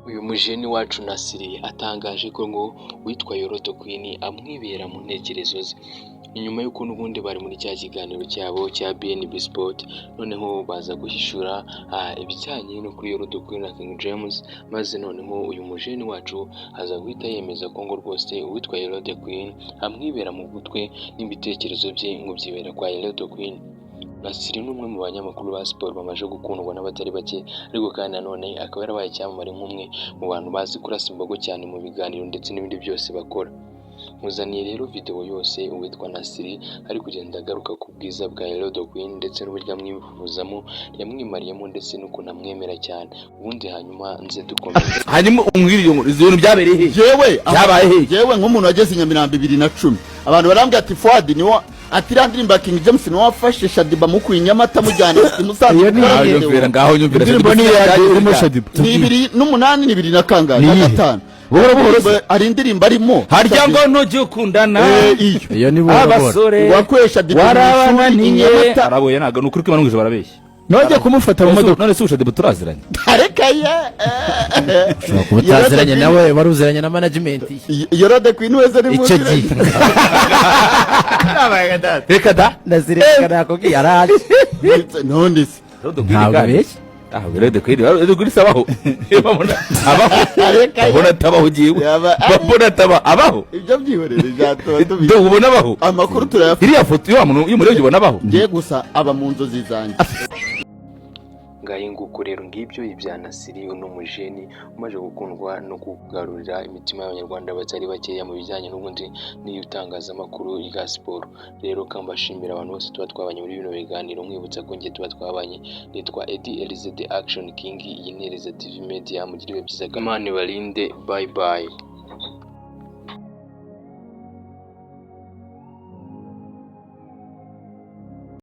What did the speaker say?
Uyu mujeni wacu Nasiri atangaje ko ngo witwa YOLO QWEEN amwibera mu ntekerezo ze. Inyuma y'uko n'ubundi bari muri cya kiganiro cyabo cya BNB Sport, noneho baza guhishura ibijyanye no kuri YOLO QWEEN na King James, maze noneho uyu mujeni wacu aza guhita yemeza ko ngo rwose uwitwa YOLO QWEEN amwibera mu gutwe n'ibitekerezo bye ngo byibera kwa YOLO QWEEN. Nasiri n'umwe mu banyamakuru ba siporo bamaze gukundwa n'abatari bake, ariko kandi nanone akaba yarabaye icyamamare nk'umwe mu bantu bazi kurasa imbogo cyane mu biganiro ndetse n'ibindi byose bakora. Muzaniye rero video yose uwitwa Nasiri ari kugenda agaruka ku bwiza bwa YOLO QWEEN ndetse n'uburyo amwifuzamo, yamwimariyemo ndetse n'ukuntu amwemera cyane. Ubundi hanyuma nze dukomeze. Hanyuma umwiriye ibintu byabereye he? Byabaye he? Jewe nk'umuntu wageze Nyamirambo 2010 abantu barambye ati Fuad niwo atirandirimba King James niwo wafashe Shadiba mu kwinyamata mujyana imusanze. Nyumvira ngaho nyumvira Shadiba. Ni 2008 ni 2005 buhoro ari indirimbo arimo harya ngo ntoje ukundana iyo ni buhoro abasore wakwesha warabana n'inyamata araboye naga nukuri kwimanungije barabeshya noje kumufata mu modoka none susha Shadiba turaziranye arekaye kubutaziranye nawe baruziranye na management YOLO QWEEN wese ari mu reka da Nasiri kana ko yaraje none se ntabeshya YOLO QWEEN uri sabaho abona tabaho jiwe babona taba abaho ibyo byihorere byatoto ndo ubona abaho amakuru turayafite iriya foto yo muntu y'umurebe ubona abaho ngiye gusa aba mu nzozi zanjye. Ngaye nguko rero ngibyo ibya Nasiri uno mujeni umaze gukundwa no kugarurira imitima y'abanyarwanda batari bakeya mu bijyanye n'ubundi n'itangazamakuru rya siporo. Rero kambashimira abantu bose tuba twabanye muri bino biganiro, mwibutsa ko ngiye tuba twabanye. Nitwa Eddie LZ Action King, iyi ni LZ TV Media, mugiriwe byiza. Imana ibarinde, bye bye.